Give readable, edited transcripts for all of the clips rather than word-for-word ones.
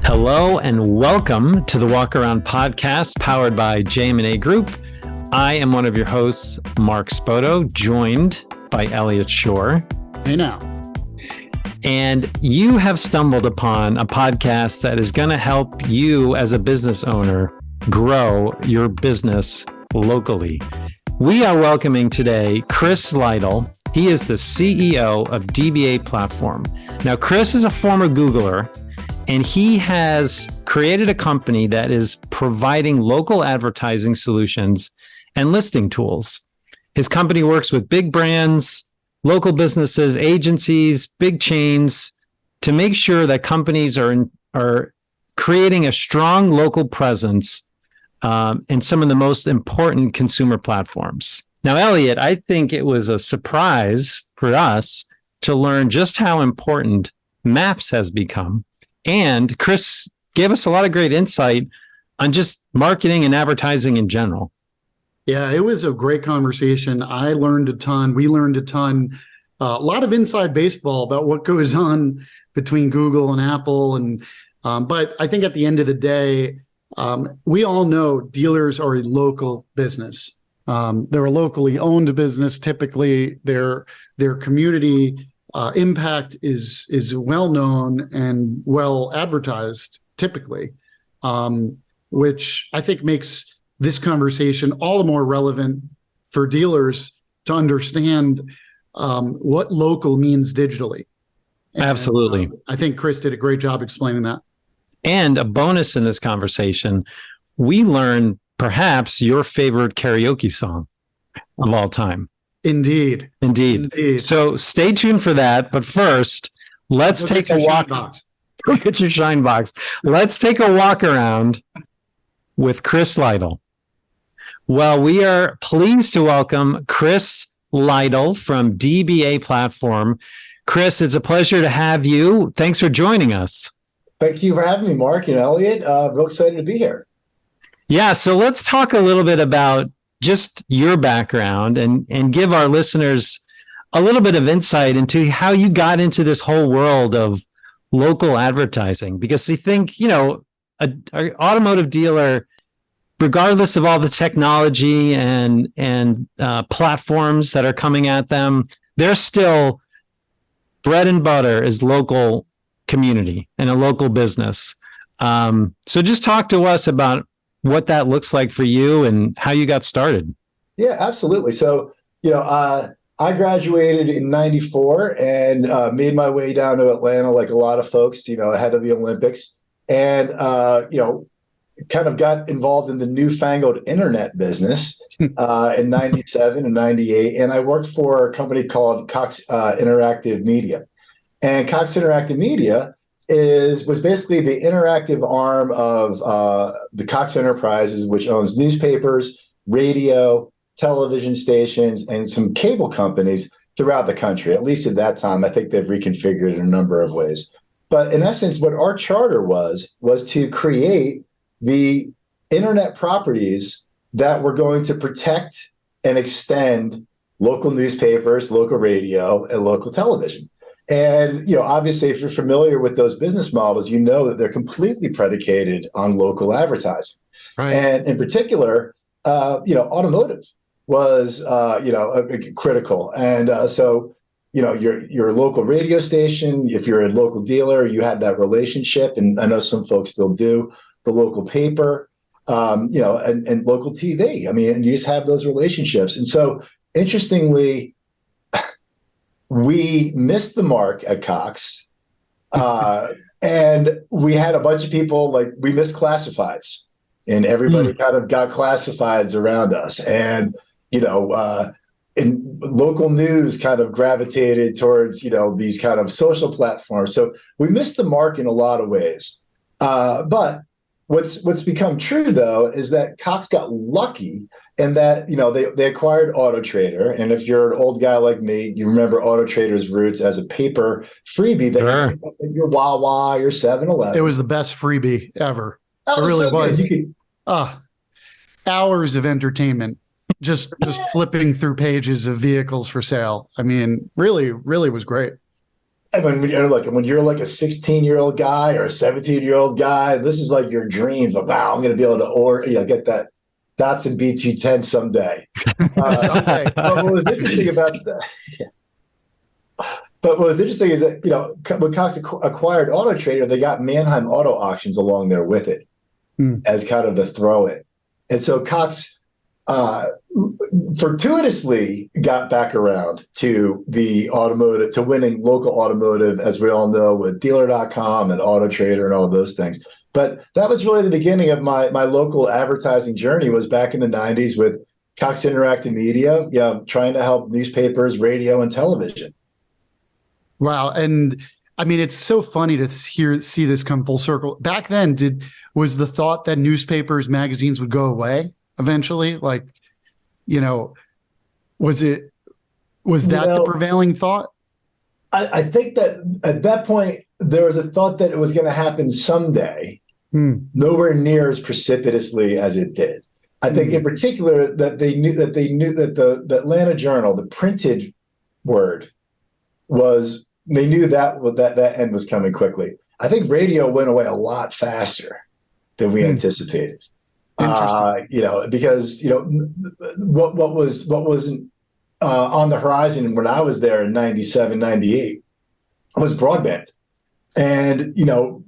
Hello and welcome to the Walk Around podcast powered by JM&A Group. I am one of your hosts, Mark Spoto, joined by Elliot Schor. Hey now. And you have stumbled upon a podcast that is going to help you as a business owner grow your business locally. We are welcoming today Chris Lydle. He is the CEO of dbaPlatform. Now, Chris is a former Googler, and he has created a company that is providing local advertising solutions and listing tools. His company works with big brands, local businesses, agencies, big chains to make sure that companies are creating a strong local presence in some of the most important consumer platforms. Now, Elliot, I think it was a surprise for us to learn just how important Maps has become. And Chris gave us a lot of great insight on just marketing and advertising in general. Yeah, it was a great conversation. I learned a ton. We learned a ton. A lot of inside baseball about what goes on between Google and Apple. But I think at the end of the day, we all know dealers are a local business. They're a locally owned business. Typically, their community impact is well known and well advertised, typically, which I think makes this conversation all the more relevant for dealers to understand what local means digitally. And, absolutely. I think Chris did a great job explaining that. And a bonus in this conversation, we learned perhaps your favorite karaoke song of all time. Indeed. So stay tuned for that. But first, let's take a walk. Go get your shine box. Let's take a walk around with Chris Lydle. Well, we are pleased to welcome Chris Lydle from dbaPlatform. Chris, it's a pleasure to have you. Thanks for joining us. Thank you for having me, Mark and Elliot. Real excited to be here. Yeah, so let's talk a little bit about just your background and give our listeners a little bit of insight into how you got into this whole world of local advertising. Because I think, an automotive dealer, regardless of all the technology and platforms that are coming at them, they're still bread and butter is local community and a local business. So just talk to us about what that looks like for you and how you got started. Yeah, absolutely. So, I graduated in '94 and made my way down to Atlanta like a lot of folks, ahead of the Olympics. And, kind of got involved in the newfangled internet business in '97 and '98. And I worked for a company called Cox Interactive Media. And Cox Interactive Media was basically the interactive arm of the Cox Enterprises, which owns newspapers, radio, television stations, and some cable companies throughout the country. At least at that time, I think they've reconfigured it in a number of ways. But in essence, what our charter was to create the internet properties that were going to protect and extend local newspapers, local radio, and local television. And, obviously, if you're familiar with those business models, you know that they're completely predicated on local advertising. Right. And in particular, automotive was, critical. And so, your local radio station, if you're a local dealer, you had that relationship. And I know some folks still do. The local paper, and local TV. I mean, and you just have those relationships. And so, interestingly, we missed the mark at Cox, and we had a bunch of people we missed classifieds, and everybody kind of got classifieds around us, and and local news kind of gravitated towards these kind of social platforms. So we missed the mark in a lot of ways. But what's become true though is that Cox got lucky in that they acquired AutoTrader, and if you're an old guy like me, you remember AutoTrader's roots as a paper freebie that you pick up at your Wawa, your 7-Eleven. It was the best freebie ever. It really so was. You could, hours of entertainment. just flipping through pages of vehicles for sale. I mean, really, really was great. I mean, when you're like a 16-year-old guy or a 17-year-old guy, this is like your dreams. Like, wow, I'm going to be able to get that Datsun B210 someday. Someday. But what was interesting about that, but what was interesting is that, when Cox acquired Auto Trader, they got Mannheim Auto Auctions along there with it as kind of the throw in. And so Cox fortuitously got back around to the automotive, to winning local automotive, as we all know, with dealer.com and Auto Trader and all those things. But that was really the beginning of my local advertising journey, was back in the 90s with Cox Interactive Media, trying to help newspapers, radio, and television. Wow. And I mean, it's so funny to see this come full circle. Back then, was the thought that newspapers, magazines would go away eventually? Like, was that the prevailing thought? I think that at that point, there was a thought that it was going to happen someday, nowhere near as precipitously as it did. I think in particular that they knew that the Atlanta Journal, the printed word, they knew that end was coming quickly. I think radio went away a lot faster than we anticipated. Because what wasn't on the horizon when I was there in 97, 98 was broadband. And,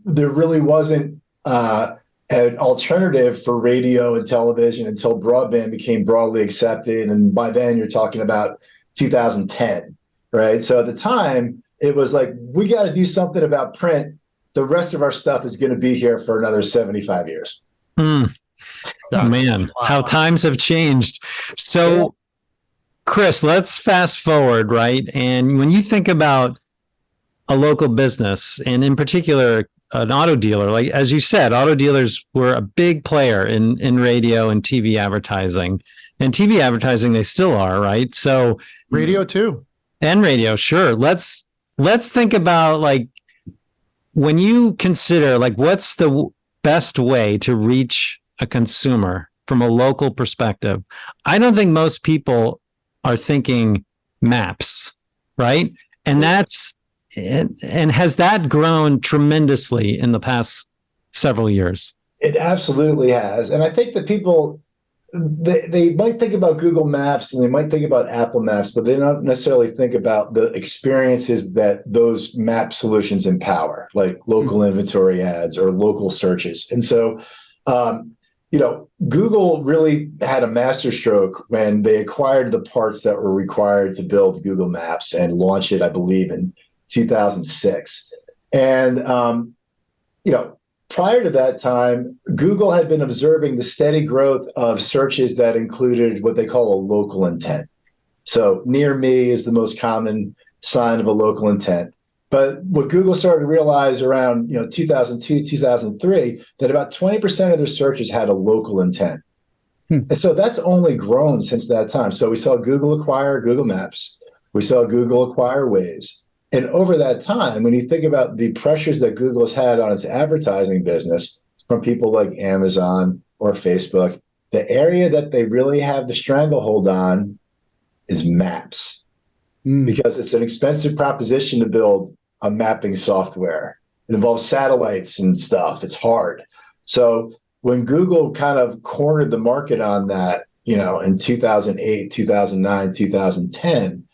there really wasn't an alternative for radio and television until broadband became broadly accepted. And by then you're talking about 2010, right? So at the time, it was like, we got to do something about print. The rest of our stuff is going to be here for another 75 years. Man, how times have changed. So, Chris, let's fast forward, right? And when you think about a local business, and in particular, an auto dealer, like as you said, auto dealers were a big player in radio and TV advertising. And TV advertising, they still are, right? So radio too. And radio, sure. Let's think about, like, when you consider, like, what's the best way to reach a consumer from a local perspective. I don't think most people are thinking maps, right? And has that grown tremendously in the past several years? It absolutely has. And I think that people, they might think about Google Maps and they might think about Apple Maps, but they don't necessarily think about the experiences that those map solutions empower, like local inventory ads or local searches. And so, Google really had a masterstroke when they acquired the parts that were required to build Google Maps and launch it, I believe, in 2006. And, prior to that time, Google had been observing the steady growth of searches that included what they call a local intent. So near me is the most common sign of a local intent. But what Google started to realize around 2002, 2003, that about 20% of their searches had a local intent. And so that's only grown since that time. So we saw Google acquire Google Maps. We saw Google acquire Waze. And over that time, when you think about the pressures that Google has had on its advertising business from people like Amazon or Facebook, the area that they really have the stranglehold on is maps. Because it's an expensive proposition to build a mapping software. It involves satellites and stuff. It's hard. So when Google kind of cornered the market on that, in 2008, 2009, 2010,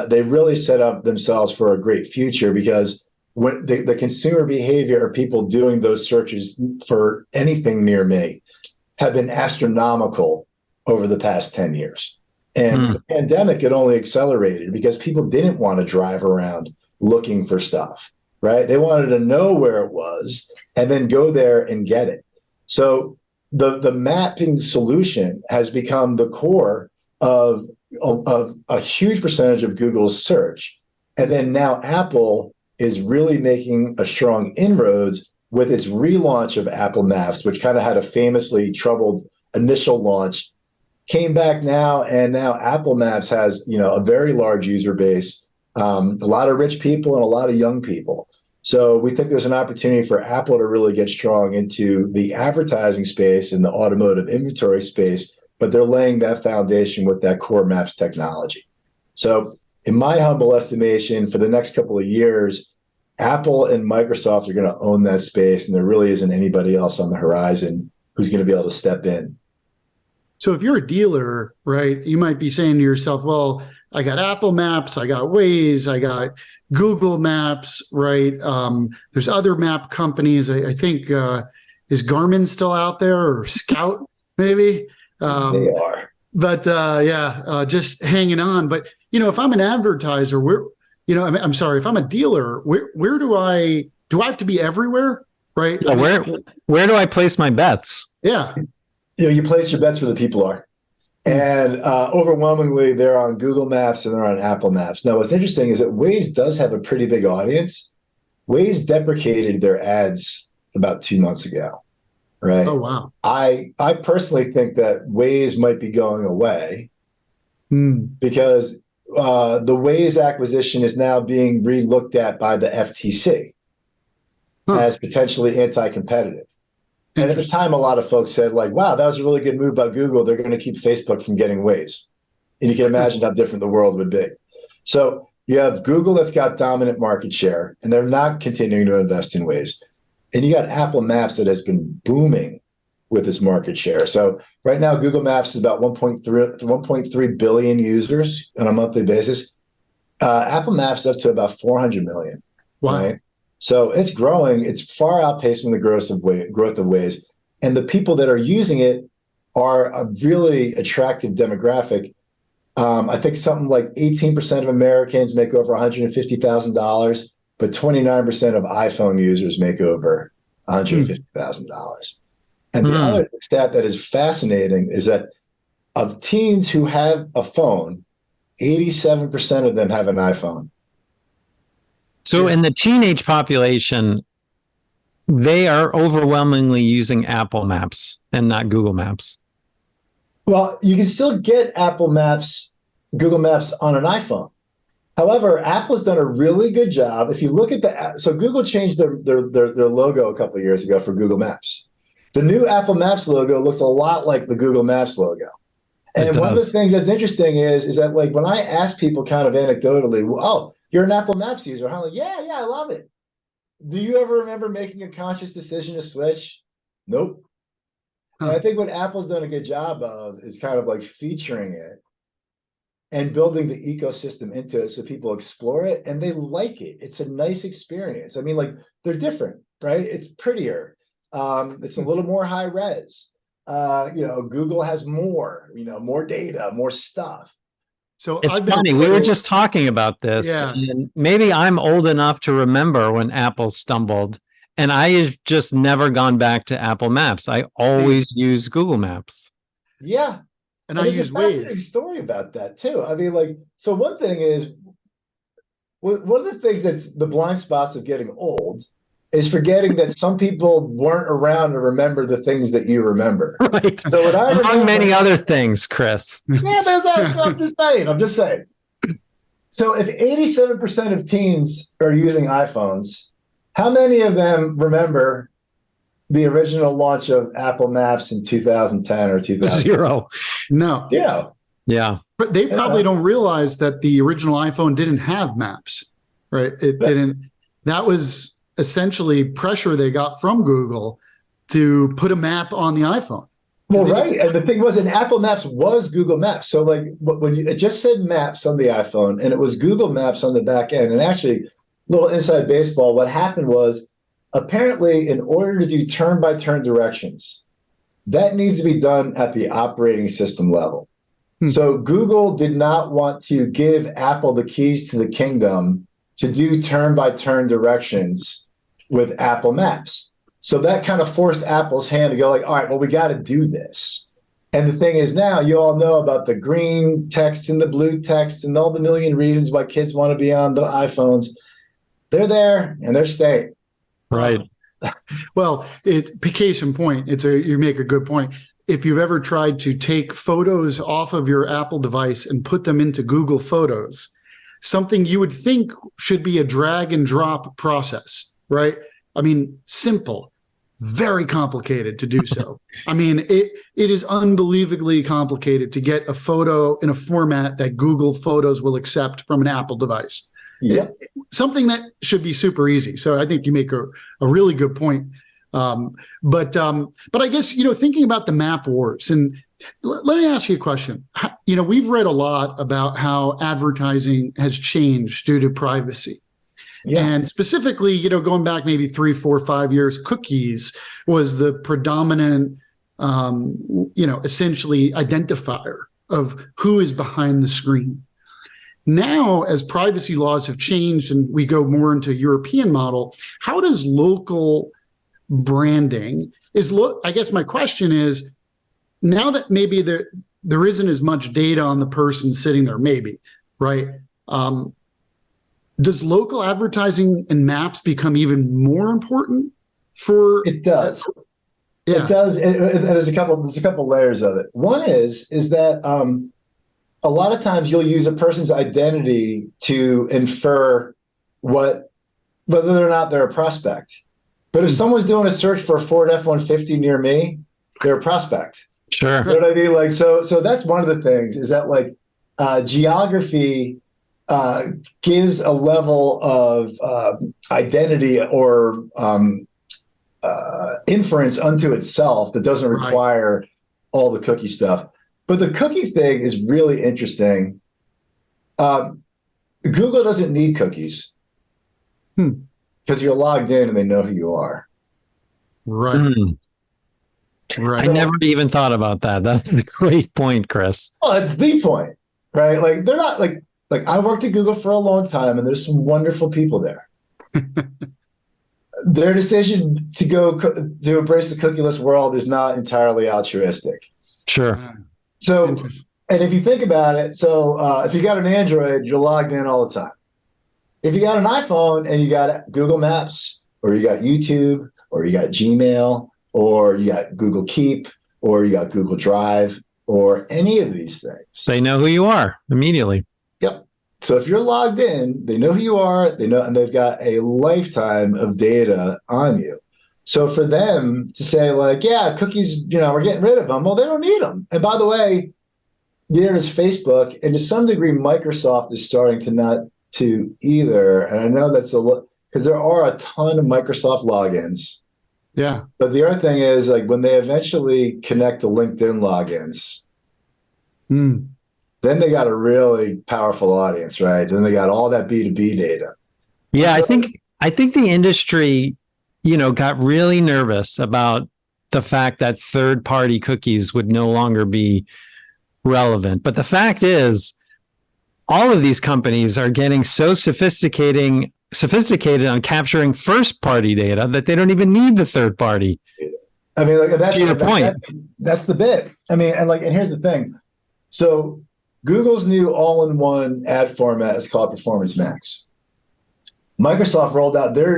they really set up themselves for a great future, because when the consumer behavior of people doing those searches for anything near me have been astronomical over the past 10 years. And the pandemic, it only accelerated because people didn't want to drive around looking for stuff, right? They wanted to know where it was and then go there and get it. So the mapping solution has become the core of a huge percentage of Google's search. And then now Apple is really making a strong inroads with its relaunch of Apple Maps, which kind of had a famously troubled initial launch, came back now, and now Apple Maps has, a very large user base, a lot of rich people and a lot of young people. So we think there's an opportunity for Apple to really get strong into the advertising space and the automotive inventory space but they're laying that foundation with that core maps technology. So in my humble estimation, for the next couple of years, Apple and Microsoft are going to own that space, and there really isn't anybody else on the horizon who's going to be able to step in. So if you're a dealer, right, you might be saying to yourself, well, I got Apple Maps, I got Waze, I got Google Maps, right? There's other map companies. I think, is Garmin still out there, or Scout maybe? They are. But just hanging on. But, if I'm an advertiser, I'm sorry, if I'm a dealer, where do I have to be everywhere? Right. Yeah, where do I place my bets? Yeah. You place your bets where the people are. And overwhelmingly, they're on Google Maps and they're on Apple Maps. Now, what's interesting is that Waze does have a pretty big audience. Waze deprecated their ads about 2 months ago, right? Oh, wow. I personally think that Waze might be going away because the Waze acquisition is now being re-looked at by the FTC as potentially anti-competitive. And at the time, a lot of folks said, like, wow, that was a really good move by Google. They're going to keep Facebook from getting Waze. And you can imagine how different the world would be. So you have Google that's got dominant market share, and they're not continuing to invest in Waze. And you got Apple Maps that has been booming with this market share. So right now, Google Maps is about 1.3 billion users on a monthly basis. Apple Maps up to about 400 million. Wow. Right? So it's growing. It's far outpacing the growth of Waze. And the people that are using it are a really attractive demographic. I think something like 18% of Americans make over $150,000, but 29% of iPhone users make over $150,000. And the other stat that is fascinating is that of teens who have a phone, 87% of them have an iPhone. So in the teenage population, they are overwhelmingly using Apple Maps and not Google Maps. Well, you can still get Apple Maps, Google Maps on an iPhone. However, Apple's done a really good job. If you look at so Google changed their logo a couple of years ago for Google Maps. The new Apple Maps logo looks a lot like the Google Maps logo. And one of the things that's interesting is that, like, when I ask people kind of anecdotally, oh, you're an Apple Maps user. I'm like, yeah, I love it. Do you ever remember making a conscious decision to switch? Nope. And I think what Apple's done a good job of is kind of like featuring it and building the ecosystem into it so people explore it and they like it. It's a nice experience. I mean, like, they're different, right? It's prettier. It's a little more high res. Google has more, more data, more stuff. So it's funny. We were just talking about this, and maybe I'm old enough to remember when Apple stumbled, and I have just never gone back to Apple Maps. I always use Google Maps. Yeah, and I use Waze. There's a fascinating story about that too. I mean, like, so one thing is, one of the things that's the blind spots of getting old is forgetting that some people weren't around to remember the things that you remember. Right. So what I remember, among many other things, Chris. Yeah, that's what I'm just saying. So if 87% of teens are using iPhones, how many of them remember the original launch of Apple Maps in 2010 or 2000? Zero. No. Yeah. But they probably don't realize that the original iPhone didn't have maps, right? It didn't. That was essentially pressure they got from Google to put a map on the iPhone. Well, right. And the thing was, and Apple Maps was Google Maps. So, like, when it just said Maps on the iPhone, and it was Google Maps on the back end. And actually, little inside baseball, what happened was, apparently, in order to do turn-by-turn directions, that needs to be done at the operating system level. So Google did not want to give Apple the keys to the kingdom to do turn-by-turn directions with Apple Maps. So that kind of forced Apple's hand to go like, all right, well, we got to do this. And the thing is, now you all know about the green text and the blue text and all the million reasons why kids want to be on the iPhones. They're there and they're staying. Right. Well, case in point, you make a good point. If you've ever tried to take photos off of your Apple device and put them into Google Photos, something you would think should be a drag and drop process, right? I mean, simple, very complicated to do so. I mean, it is unbelievably complicated to get a photo in a format that Google Photos will accept from an Apple device. Yep. Something that should be super easy. So I think you make a really good point. But I guess, thinking about the map wars, and let me ask you a question. We've read a lot about how advertising has changed due to privacy. Yeah. And specifically, going back maybe 3, 4, 5 years, cookies was the predominant, essentially identifier of who is behind the screen. Now, as privacy laws have changed and we go more into European model, how does local branding I guess my question is, now that maybe there isn't as much data on the person sitting there, maybe, right? Does local advertising and maps become even more important for? It does. Yeah. It does. There's a couple layers of it. One is that a lot of times you'll use a person's identity to infer whether or not they're a prospect. But if someone's doing a search for a Ford F-150 near me, they're a prospect. Sure. You know what I mean? Like, so that's one of the things, is that like geography gives a level of identity or inference unto itself that doesn't require all the cookie stuff. But the cookie thing is really interesting. Google doesn't need cookies because you're logged in and they know who you are. Right. Right. I never even thought about that. That's a great point, Chris. Oh, that's the point, right? Like, they're not like I worked at Google for a long time, and there's some wonderful people there. Their decision to embrace the cookieless world is not entirely altruistic. Sure. So, and if you think about it, if you got an Android, you're logged in all the time. If you got an iPhone and you got Google Maps, or you got YouTube, or you got Gmail, or you got Google Keep, or you got Google Drive, or any of these things, they know who you are immediately. Yep. So if you're logged in, they know who you are, and they've got a lifetime of data on you. So for them to say like, yeah, cookies, we're getting rid of them. Well, they don't need them. And by the way, there's Facebook, and to some degree, Microsoft is starting to not to either. And I know that's because there are a ton of Microsoft logins. Yeah. But the other thing is, like, when they eventually connect the LinkedIn logins, then they got a really powerful audience, right? Then they got all that B2B data. Yeah, I think the industry, got really nervous about the fact that third-party cookies would no longer be relevant. But the fact is, all of these companies are getting so sophisticated on capturing first-party data that they don't even need the third-party. I mean, like, that's your point. That's the bit. I mean, and here's the thing. So Google's new all-in-one ad format is called Performance Max. Microsoft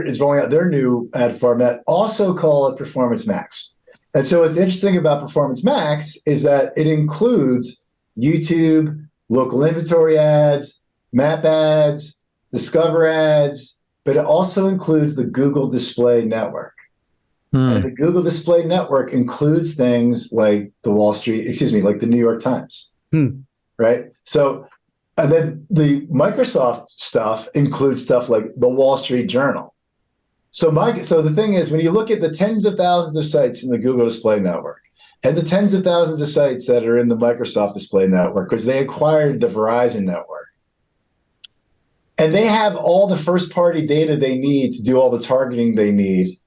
is rolling out their new ad format, also called Performance Max. And so what's interesting about Performance Max is that it includes YouTube, local inventory ads, map ads, Discover ads, but it also includes the Google Display Network. And the Google Display Network includes things like the New York Times. Right? So, and then the Microsoft stuff includes stuff like the Wall Street Journal. So the thing is, when you look at the tens of thousands of sites in the Google Display Network and the tens of thousands of sites that are in the Microsoft Display Network, because they acquired the Verizon network, and they have all the first-party data they need to do all the targeting they need,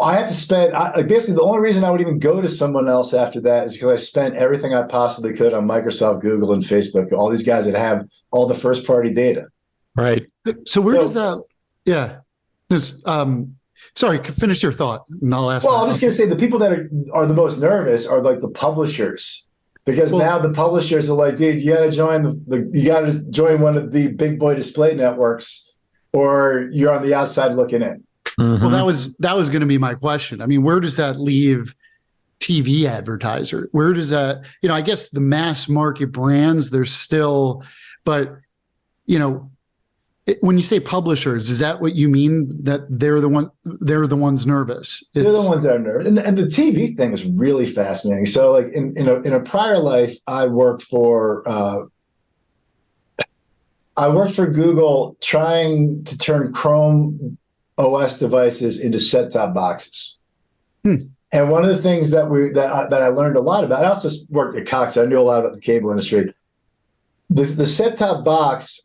I have to spend, basically the only reason I would even go to someone else after that is because I spent everything I possibly could on Microsoft, Google, and Facebook, all these guys that have all the first party data. Right. So where does that, sorry, finish your thought and I'll ask. Well, I'm just going to say the people that are the most nervous are like the publishers, because now the publishers are like, dude, you got to join one of the big boy display networks or you're on the outside looking in. Well, that was going to be my question. I mean, where does that leave TV advertiser? Where does that, I guess the mass market brands, there's still, but, When you say publishers, is that what you mean? That they're the ones nervous? They're the ones that are nervous. And the TV thing is really fascinating. So like in a prior life, I worked for Google trying to turn Chrome OS devices into set-top boxes. And one of the things that I learned a lot about, I also worked at Cox. I knew a lot about the cable industry. The set-top box,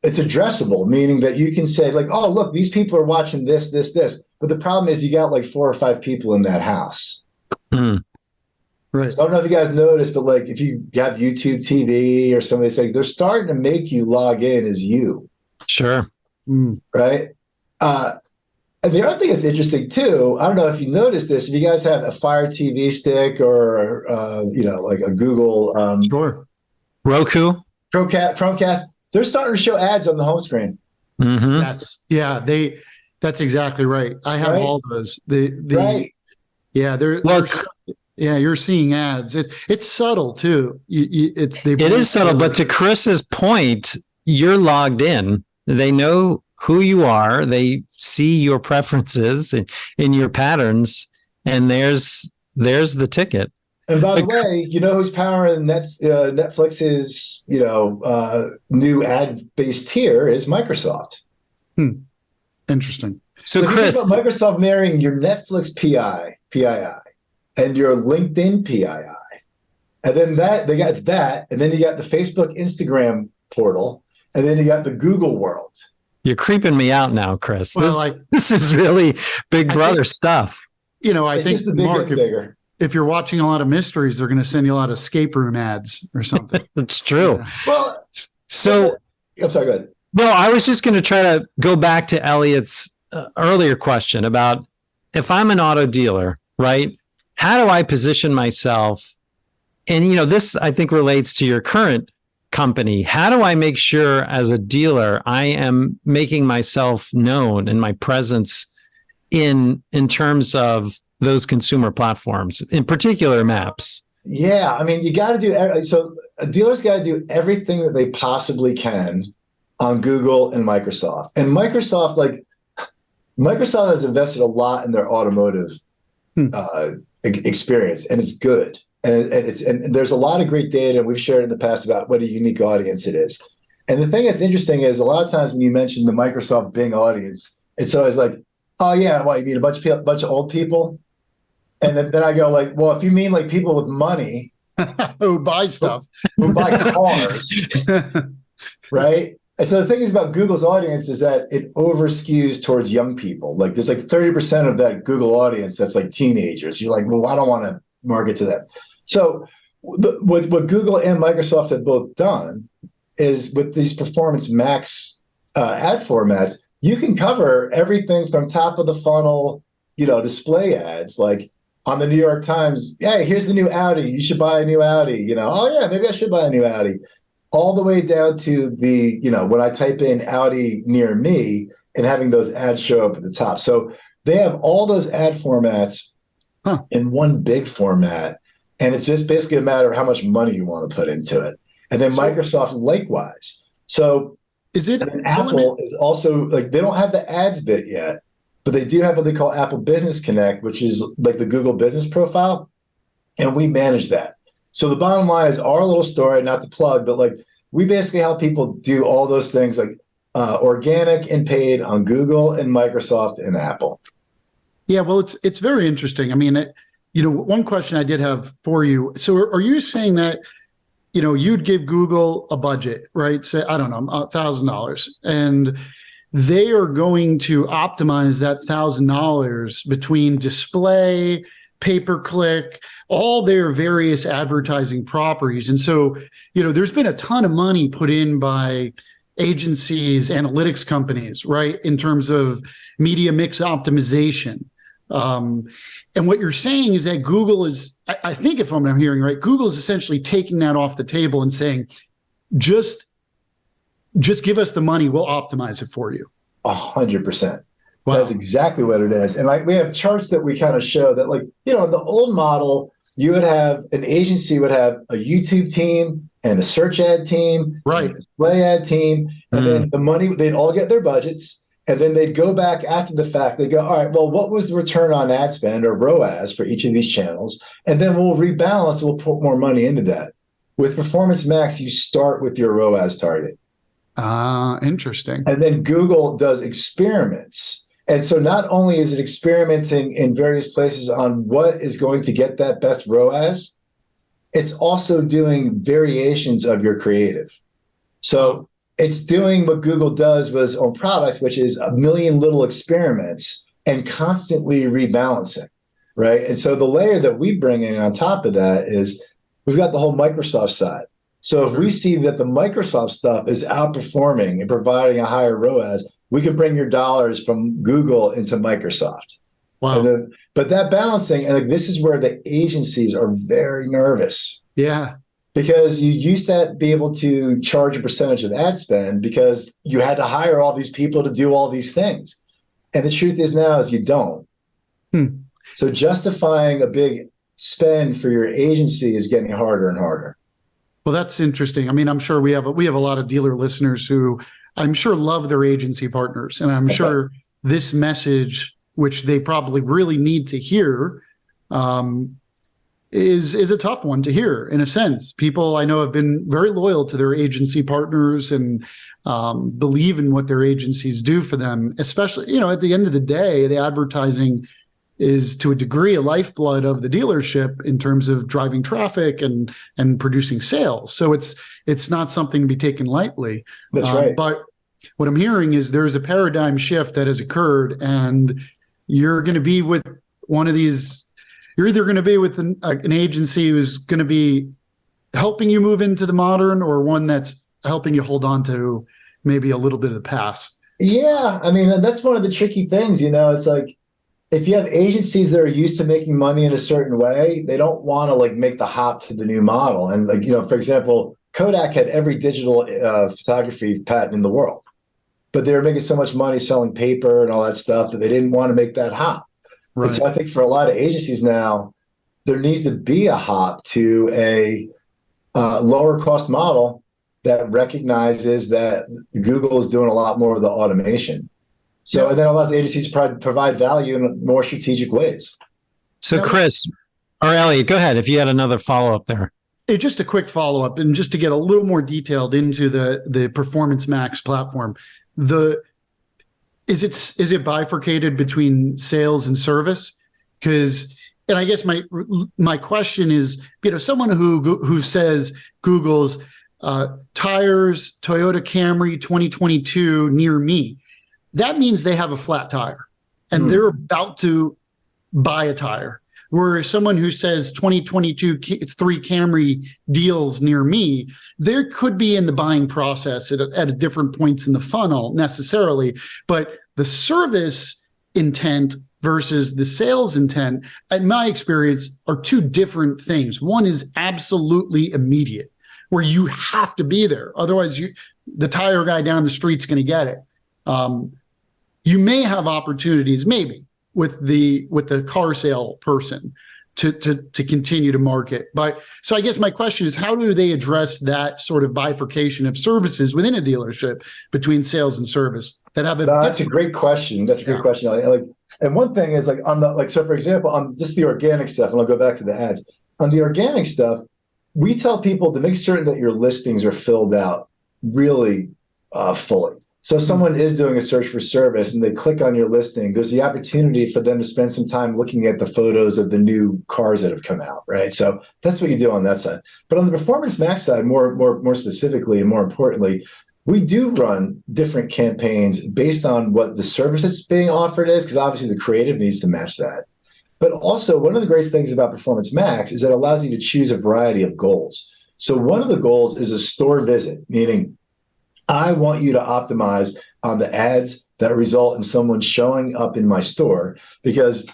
it's addressable, meaning that you can say like, oh, look, these people are watching this. But the problem is you got like 4 or 5 people in that house. Right. So I don't know if you guys noticed, but like if you have YouTube TV or something, it's like they're starting to make you log in as you. Sure. Right. And the other thing that's interesting too, I don't know if you noticed this, if you guys have a Fire TV stick or like a Google Sure. Roku, Chromecast, they're starting to show ads on the home screen. Mm-hmm. Yes. Yeah. That's exactly right. I have all those. Right. Yeah. You're seeing ads. It's subtle too. It is subtle, but to Chris's point, you're logged in. They know who you are. They see your preferences and your patterns, and there's the ticket. And by the way, you know who's powering Netflix's new ad-based tier is Microsoft. Interesting. So Chris, think about Microsoft marrying your Netflix PII and your LinkedIn PII, and then they got that, and then you got the Facebook, Instagram portal, and then you got the Google world. You're creeping me out now, Chris. Well, this is really Big Brother stuff. I think Mark, if you're watching a lot of mysteries, they're going to send you a lot of escape room ads or something. That's true. Yeah. Well, so I'm sorry, go ahead. No, I was just going to try to go back to Elliot's earlier question about if I'm an auto dealer, right? How do I position myself? And, this I think relates to your current company. How do I make sure as a dealer, I am making myself known and my presence in terms of those consumer platforms, in particular maps? Yeah. I mean, you got to do, so a dealer's got to do everything that they possibly can on Google and Microsoft. And Microsoft has invested a lot in their automotive experience, and it's good. And there's a lot of great data, and we've shared in the past about what a unique audience it is. And the thing that's interesting is a lot of times when you mention the Microsoft Bing audience, it's always like, oh yeah, what, you mean a bunch of old people? And then I go like, well, if you mean like people with money who buy stuff, who buy cars, right? And so the thing is about Google's audience is that it over skews towards young people. Like there's like 30% of that Google audience that's like teenagers. You're like, well, I don't want to market to them. So what Google and Microsoft have both done is with these Performance Max ad formats, you can cover everything from top of the funnel, display ads, like on the New York Times, hey, here's the new Audi. You should buy a new Audi. Oh yeah, maybe I should buy a new Audi. All the way down to the, when I type in Audi near me and having those ads show up at the top. So they have all those ad formats in one big format. And it's just basically a matter of how much money you want to put into it. And then Microsoft likewise. So Apple is also like, they don't have the ads bit yet, but they do have what they call Apple Business Connect, which is like the Google business profile. And we manage that. So the bottom line is our little story, not to plug, but like we basically help people do all those things like organic and paid on Google and Microsoft and Apple. Yeah, well, it's very interesting. I mean, one question I did have for you. So are you saying that, you'd give Google a budget, right? Say, I don't know, $1,000, and they are going to optimize that $1,000 between display, pay-per-click, all their various advertising properties. And so, there's been a ton of money put in by agencies, analytics companies, right, in terms of media mix optimization. And what you're saying is that Google is, I think if I'm hearing right, Google is essentially taking that off the table and saying, just give us the money, we'll optimize it for you. 100%. Wow. That's exactly what it is. And like we have charts that we kind of show that like, the old model, you would have an agency would have a YouTube team and a search ad team, Right, and a display ad team, and then the money, they'd all get their budgets, and then they'd go back after the fact. They go, all right, well, what was the return on ad spend or ROAS for each of these channels? And then we'll rebalance, we'll put more money into that. With Performance Max, you start with your ROAS target. Interesting. And then Google does experiments. And so not only is it experimenting in various places on what is going to get that best ROAS, it's also doing variations of your creative. So it's doing what Google does with its own products, which is a million little experiments and constantly rebalancing, right? And so the layer that we bring in on top of that is we've got the whole Microsoft side. So if we see that the Microsoft stuff is outperforming and providing a higher ROAS, we can bring your dollars from Google into Microsoft. Wow. But that balancing, and like this is where the agencies are very nervous. Yeah. Because you used to be able to charge a percentage of ad spend because you had to hire all these people to do all these things. And the truth is now is you don't. So justifying a big spend for your agency is getting harder and harder. Well, that's interesting. I mean, I'm sure we have a lot of dealer listeners who I'm sure love their agency partners, and I'm sure this message, which they probably really need to hear, is a tough one to hear. In a sense, people I know have been very loyal to their agency partners and believe in what their agencies do for them. Especially, at the end of the day, the advertising is to a degree a lifeblood of the dealership in terms of driving traffic and producing sales. So it's not something to be taken lightly. That's right. But what I'm hearing is there's a paradigm shift that has occurred, and you're going to be with one of these. You're either going to be with an agency who's going to be helping you move into the modern, or one that's helping you hold on to maybe a little bit of the past. Yeah, I mean, that's one of the tricky things. It's like, if you have agencies that are used to making money in a certain way, they don't want to make the hop to the new model. And for example, Kodak had every digital photography patent in the world, but they were making so much money selling paper and all that stuff that they didn't want to make that hop. Right. And so I think for a lot of agencies now, there needs to be a hop to a lower cost model that recognizes that Google is doing a lot more of the automation. So and then allows agencies to provide value in more strategic ways. So Chris, or Elliot, go ahead if you had another follow-up there. Just a quick follow-up, and just to get a little more detailed into the Performance Max platform. Is it bifurcated between sales and service? And I guess my question is, someone who says Google's tires, Toyota Camry 2022 near me, that means they have a flat tire and they're about to buy a tire. Whereas someone who says 2022 3 Camry deals near me, there could be in the buying process at different points in the funnel necessarily, but the service intent versus the sales intent, in my experience, are two different things. One is absolutely immediate, where you have to be there. Otherwise, the tire guy down the street's going to get it. You may have opportunities, maybe, with the car sale person to continue to market. But so I guess my question is, how do they address that sort of bifurcation of services within a dealership between sales and service that have that's a great question. That's a great question. And one thing is so for example, on just the organic stuff, and I'll go back to the ads. On the organic stuff, we tell people to make certain that your listings are filled out really fully. So if someone is doing a search for service and they click on your listing, there's the opportunity for them to spend some time looking at the photos of the new cars that have come out, right? So that's what you do on that side. But on the Performance Max side, more specifically and more importantly, we do run different campaigns based on what the service that's being offered is, because obviously the creative needs to match that. But also, one of the great things about Performance Max is that it allows you to choose a variety of goals. So one of the goals is a store visit, meaning I want you to optimize on the ads that result in someone showing up in my store, because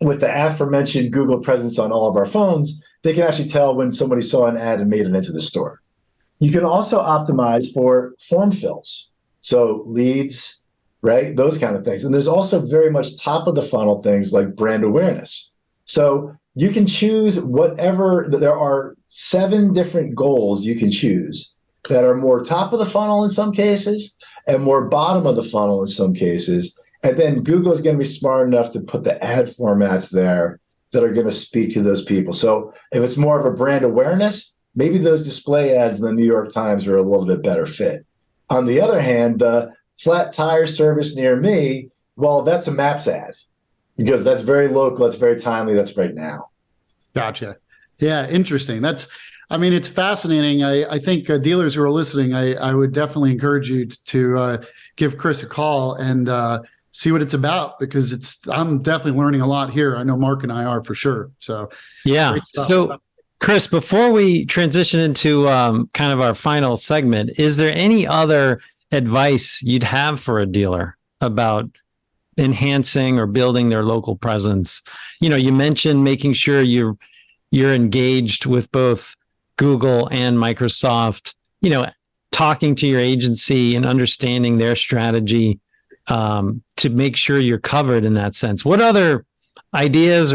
with the aforementioned Google presence on all of our phones, they can actually tell when somebody saw an ad and made it into the store. You can also optimize for form fills, so leads, right? Those kind of things. And there's also very much top of the funnel things like brand awareness. So you can choose whatever. There are 7 different goals you can choose that are more top of the funnel in some cases and more bottom of the funnel in some cases. And then Google is going to be smart enough to put the ad formats there that are going to speak to those people. So if it's more of a brand awareness, maybe those display ads in the New York Times are a little bit better fit. On the other hand, the flat tire service near me, well, that's a Maps ad because that's very local, that's very timely, that's right now. Gotcha. Yeah, interesting. It's fascinating. I think dealers who are listening, I would definitely encourage you to give Chris a call and see what it's about, because I'm definitely learning a lot here. I know Mark and I are for sure. So yeah. So Chris, before we transition into kind of our final segment, is there any other advice you'd have for a dealer about enhancing or building their local presence? You mentioned making sure you're engaged with both Google and Microsoft, talking to your agency and understanding their strategy to make sure you're covered in that sense. What other ideas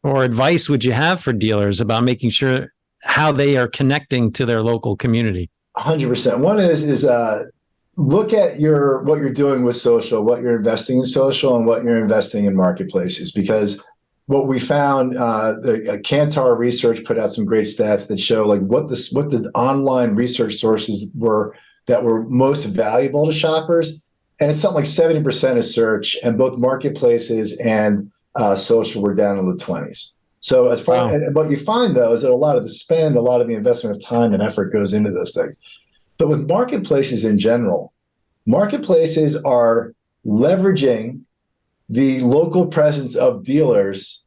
or advice would you have for dealers about making sure how they are connecting to their local community? 100%. One is look at what you're doing with social, what you're investing in social, and what you're investing in marketplaces. Because what we found, the Kantar research put out some great stats that show like what the online research sources were that were most valuable to shoppers, and it's something like 70% of search, and both marketplaces and social were down in the 20s. So as far and what you find though is that a lot of the investment of time and effort goes into those things. But with marketplaces in general, marketplaces are leveraging the local presence of dealers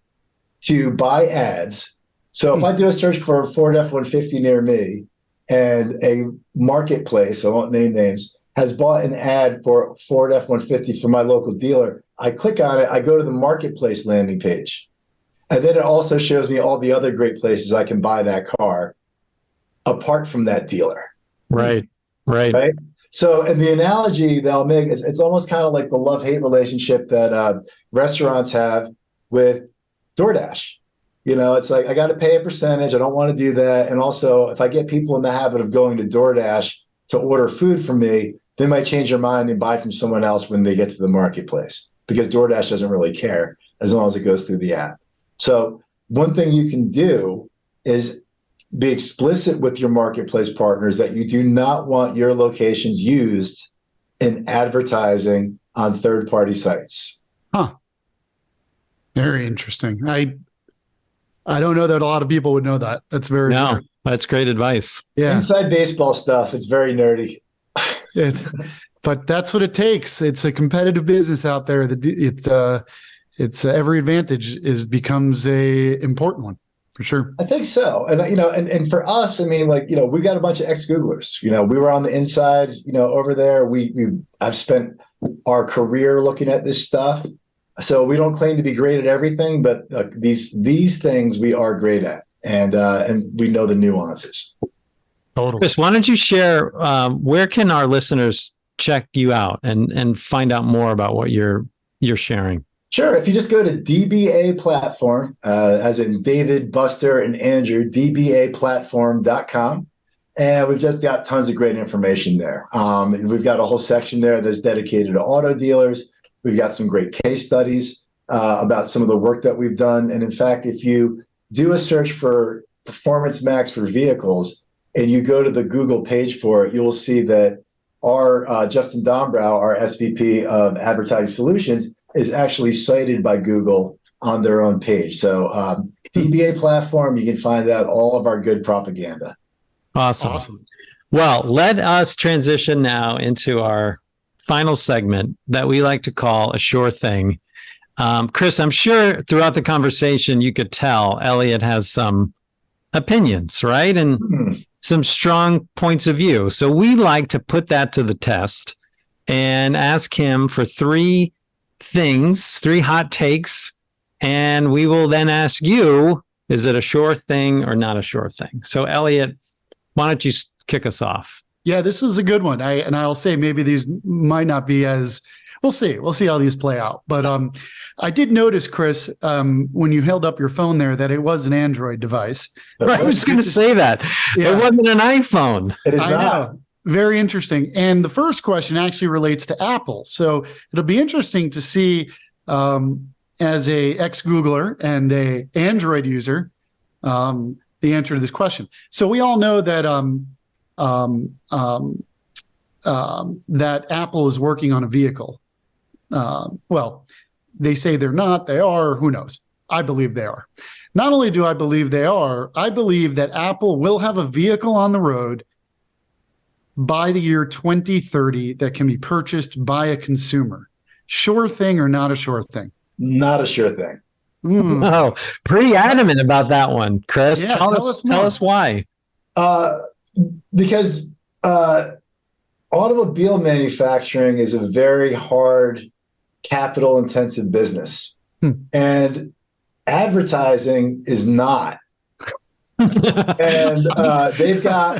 to buy ads. So if I do a search for a Ford F-150 near me and a marketplace, I won't name names, has bought an ad for Ford F-150 for my local dealer, I click on it, I go to the marketplace landing page. And then it also shows me all the other great places I can buy that car apart from that dealer. Right. So, and the analogy that I'll make is it's almost kind of like the love-hate relationship that restaurants have with DoorDash. It's like, I got to pay a percentage. I don't want to do that. And also, if I get people in the habit of going to DoorDash to order food from me, they might change their mind and buy from someone else when they get to the marketplace, because DoorDash doesn't really care as long as it goes through the app. So one thing you can do is be explicit with your marketplace partners that you do not want your locations used in advertising on third-party sites. Huh. Very interesting. I don't know that a lot of people would know that. That's very No, that's great advice. Yeah. Inside baseball stuff. It's very nerdy. But that's what it takes. It's a competitive business out there. It's every advantage becomes a important one. For sure. I think so. And, and for us, we got a bunch of ex-Googlers, we were on the inside, over there. I've spent our career looking at this stuff. So we don't claim to be great at everything, but these things we are great at, and we know the nuances. Totally. Chris, why don't you share, where can our listeners check you out and find out more about what you're sharing? Sure. If you just go to dbaPlatform, as in David, Buster, and Andrew, dbaPlatform.com. And we've just got tons of great information there. We've got a whole section there that's dedicated to auto dealers. We've got some great case studies about some of the work that we've done. And in fact, if you do a search for Performance Max for vehicles and you go to the Google page for it, you will see that our Justin Dombrow, our SVP of Advertising Solutions, is actually cited by Google on their own page. So dbaPlatform, you can find out all of our good propaganda. Awesome. Well, let us transition now into our final segment that we like to call a Schor Thing. Chris, I'm sure throughout the conversation, you could tell Elliot has some opinions, right? And some strong points of view. So we like to put that to the test and ask him for 3 hot takes, and we will then ask you, is it a Schor Thing or not a Schor Thing? So Elliot, why don't you kick us off? Yeah, this is a good one. I'll say maybe these might not be as we'll see. We'll see how these play out. But I did notice, Chris, when you held up your phone there, that it was an Android device. Right, I was going to say that. Yeah. It wasn't an iPhone. It is I not. know. Very interesting. And the first question actually relates to Apple. So it'll be interesting to see, as a ex-Googler and a Android user, the answer to this question. So we all know that that Apple is working on a vehicle. Well, they say they're not. They are. Who knows? I believe they are. Not only do I believe they are, I believe that Apple will have a vehicle on the road by the year 2030 that can be purchased by a consumer. Sure thing or not a sure thing? Not a sure thing. Oh, pretty adamant about that one, Chris. Yeah, tell us why. Because automobile manufacturing is a very hard, capital-intensive business, and advertising is not. And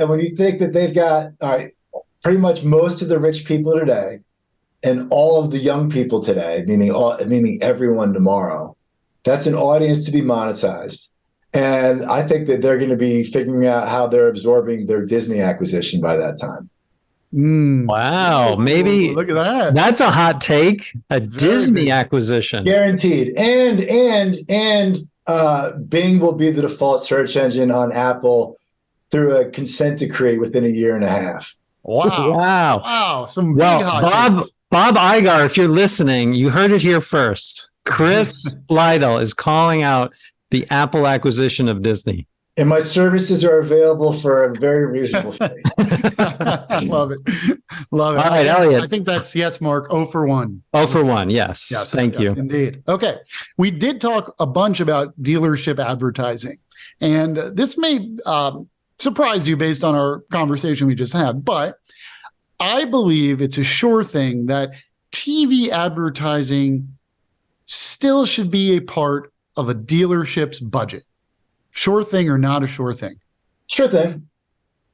when you think that they've got pretty much most of the rich people today and all of the young people today, meaning everyone tomorrow, that's an audience to be monetized. And I think that they're going to be figuring out how they're absorbing their Disney acquisition by that time. Wow, maybe look at that. That's a hot take. A Disney acquisition, guaranteed. And Bing will be the default search engine on Apple through a consent decree within a year and a half. Wow. Some big hot takes. Bob Igar, if you're listening, you heard it here first. Chris Lydle is calling out the Apple acquisition of Disney. And my services are available for a very reasonable fee. Love it. All right, Elliot. I think that's yes, Mark. 0 for 1. 0 for 1. Yes. Thank you. Indeed. Okay. We did talk a bunch about dealership advertising, and this may surprise you based on our conversation we just had, but I believe it's a sure thing that TV advertising still should be a part of a dealership's budget. Sure thing or not a sure thing? Sure thing.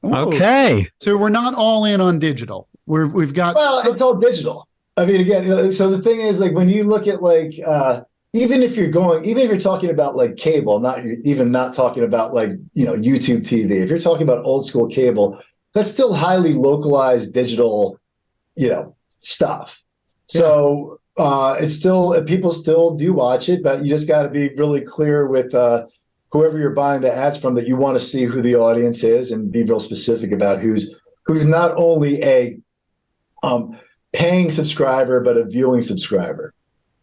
Ooh. Okay. So we're not all in on digital. We've got. Well, it's all digital. I mean, again, so the thing is, like, when you look at even if you're talking about like cable, not talking about like, YouTube TV, if you're talking about old school cable, that's still highly localized digital, stuff. So it's still, people still do watch it, but you just got to be really clear with whoever you're buying the ads from that you want to see who the audience is and be real specific about who's not only a paying subscriber, but a viewing subscriber.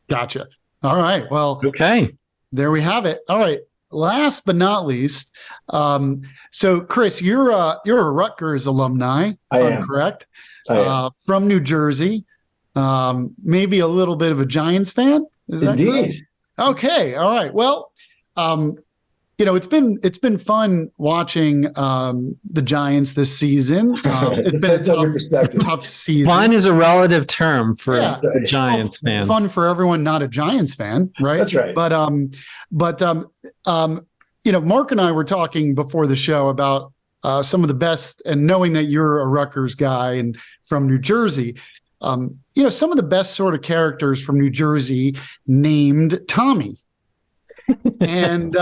Gotcha. All right. Well, okay. There we have it. All right. Last but not least, so Chris, you're a Rutgers alumni, I am. Correct? I am. From New Jersey, maybe a little bit of a Giants fan. Is that Indeed. correct? Okay. All right. Well, it's been fun watching the Giants this season. It's been a tough season. Fun is a relative term for the Giants fans. Fun for everyone not a Giants fan, right? That's right. But Mark and I were talking before the show about some of the best, and knowing that you're a Rutgers guy and from New Jersey, some of the best sort of characters from New Jersey named Tommy. And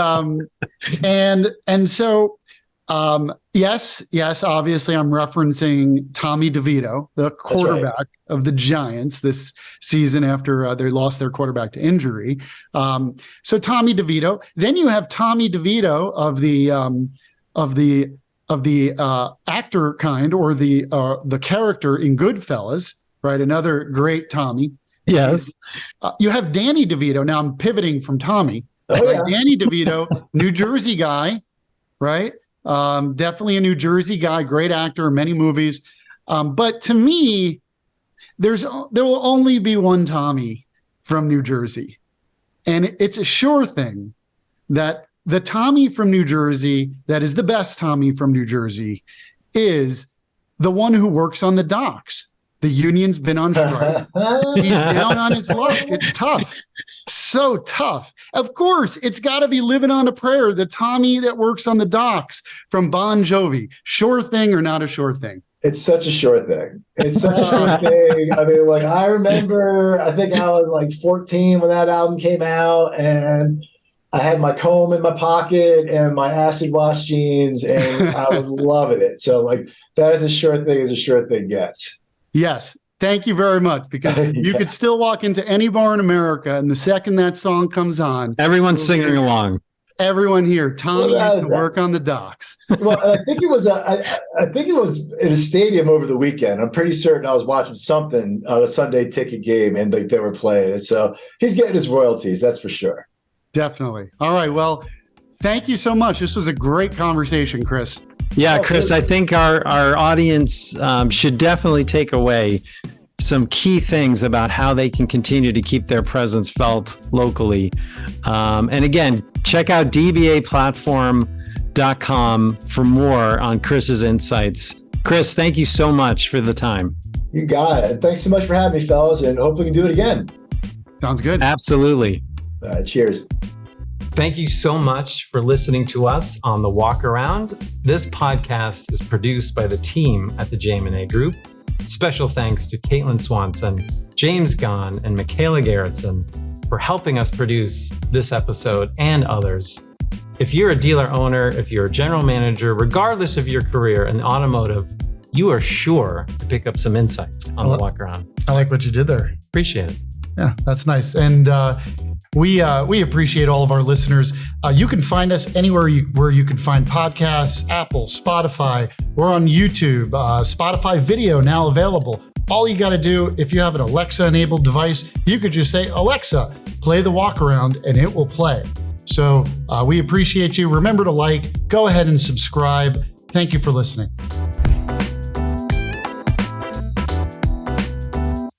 so yes, obviously I'm referencing Tommy DeVito, the quarterback of the Giants this season after they lost their quarterback to injury. So Tommy DeVito. Then you have Tommy DeVito of the actor kind, or the character in Goodfellas, right? Another great Tommy. Yes. You have Danny DeVito. Now I'm pivoting from Tommy. Danny DeVito, New Jersey guy, right? Definitely a New Jersey guy, great actor, many movies. But to me, there will only be one Tommy from New Jersey. And it's a sure thing that the Tommy from New Jersey, that is the best Tommy from New Jersey, is the one who works on the docks. The union's been on strike. He's down on his luck. It's tough. So tough. Of course, it's got to be living on a prayer. The Tommy that works on the docks from Bon Jovi. Sure thing or not a sure thing? It's such a sure thing. It's such a sure thing. I mean, like, I remember, I think I was like 14 when that album came out, and I had my comb in my pocket and my acid wash jeans, and I was loving it. So, like, that is a sure thing as a sure thing gets. Yes. Thank you very much, because you could still walk into any bar in America, and the second that song comes on, everyone's singing along. Everyone here, Tom used to work on the docks. Well, I think it was I think it was in a stadium over the weekend. I'm pretty certain I was watching something on a Sunday ticket game, and they were playing it. So he's getting his royalties, that's for sure. Definitely. All right. Well, thank you so much. This was a great conversation, Chris. Yeah, Chris, I think our audience should definitely take away some key things about how they can continue to keep their presence felt locally. And again, check out dbaPlatform.com for more on Chris's insights. Chris, thank you so much for the time. You got it. Thanks so much for having me, fellas, and hope we can do it again. Sounds good. Absolutely. All right, cheers. Thank you so much for listening to us on The Walk Around. This podcast is produced by the team at the JM&A Group. Special thanks to Caitlin Swanson, James Gahn, and Michaela Gerritsen for helping us produce this episode and others. If you're a dealer owner, if you're a general manager, regardless of your career in automotive, you are sure to pick up some insights on The Walk Around. I like what you did there. Appreciate it. Yeah, that's nice. And we appreciate all of our listeners. You can find us anywhere where you can find podcasts: Apple, Spotify. We're on YouTube, Spotify video now available. All you got to do, if you have an Alexa-enabled device, you could just say, Alexa, play The Walk Around, and it will play. So we appreciate you. Remember to go ahead and subscribe. Thank you for listening.